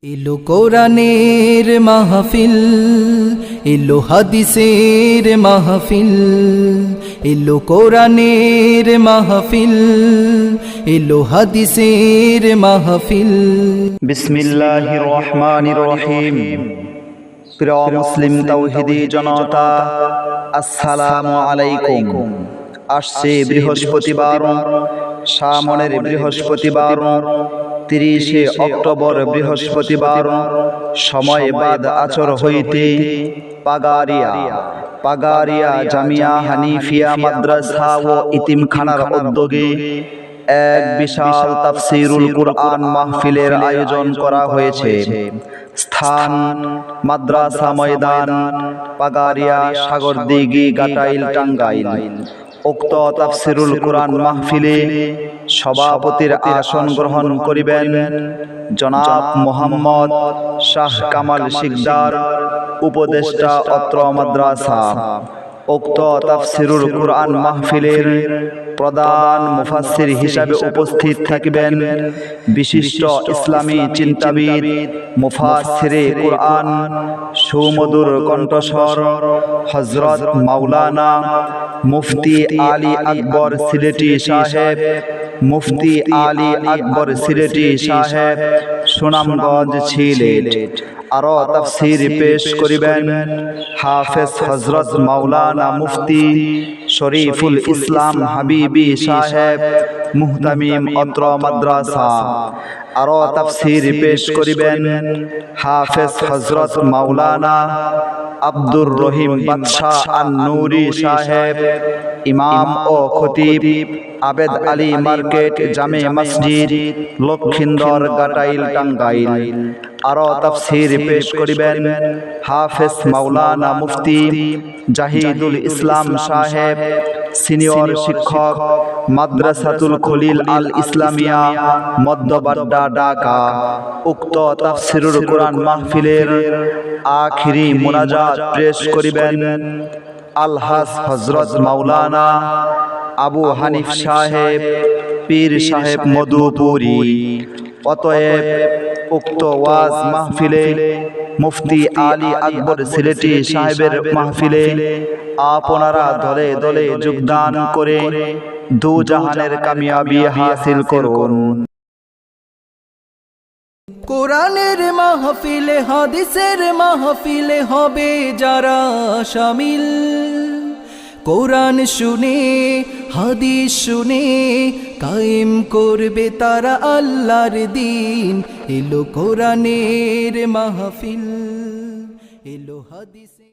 এলো কোরআনের মাহফিল, এলো হাদিসের মাহফিল, এলো কোরআনের মাহফিল, এলো হাদিসের মাহফিল। বিসমিল্লাহির রহমানির রহিম। প্রিয় মুসলিম তাওহীদি জনতা, আসসালামু আলাইকুম। আসছে বৃহস্পতিবার, সামনের বৃহস্পতিবার 30শে অক্টোবর বৃহস্পতিবার, সময় বাদ আচর হইতে পাগারিয়া জামিয়া হানিফিয়া মাদ্রাসা ও ইতিমখানার উদ্যোগে এক বিশাল তাফসীরুল কুরআন মাহফিলের আয়োজন করা হয়েছে। স্থান মাদ্রাসা ময়দান, পাগারিয়া, সাগরদিঘি, ঘাটাইল, টাঙ্গাইল। উক্ত তাফসীরুল কুরআন মাহফিলে সভাপতির আসন গ্রহণ করিবেন জনাব মোহাম্মদ শাহ কামাল শিকদার, উপদেষ্টা অত্র মাদ্রাসা। উক্ত তাফসীরুল কুরআন মাহফিলের প্রধান মুফাসসির হিসাবে উপস্থিত থাকবেন বিশিষ্ট ইসলামী চিন্তাবিদ, মুফাসসিরে কুরআন, সুমধুর কণ্ঠস্বর হযরত মাওলানা মুফতি আলী আকবর সিলেটি সাহেব, মুফতি আলী আকবর সিলেটি সাহেব, সুনামগঞ্জ, সিলেট। আরো তাফসীর পেশ করিবেন হাফেজ হযরত মাওলানা মুফতি শরীফুল ইসলাম হাবিবি সাহেব, মুহতামিম অত্র মাদ্রাসা। আরো তাফসীর পেশ করিবেন হাফেজ হযরত মাওলানা আব্দুর রহিম বাদশাহ আন-নূরি সাহেব, ইমাম ও খতিব, আবেদ আলী মার্কেট, জামে মসজিদ, লক্ষিন্দর, ঘাটাইল, টাঙ্গাইল। আরো তাফসীর পেশ করিবেন হাফেজ মাওলানা মুফতি জাহিদুল ইসলাম সাহেব, সিনিয়র শিক্ষক, মাদ্রাসাতুল খলিল আল ইসলামিয়া, মধ্যবাড্ডা, ঢাকা। উক্ত তাফসীরুল কুরআন মাহফিলের আখিরি মুনাজাত পেশ করিবেন আলহাজ হযরত মাওলানা আবু হানিফ সাহেব, পীর সাহেব, মধুপুরী। অতএব উক্ত ওয়াজ মাহফিলে মুফতি আলী আকবর সিলেটি সাহেবের মাহফিলে আপনারা দলে দলে যোগদান করে দু জাহানের কামিয়াবি হাসিল করুন। কোরআনের মাহফিলে, হাদিসের মাহফিলে হবে যারা শামিল, কোরআন শুনে হাদিস শুনে কায়েম করবে তারা আল্লাহর দ্বীন। এলো কোরআনের মাহফিল, এলো হাদিস।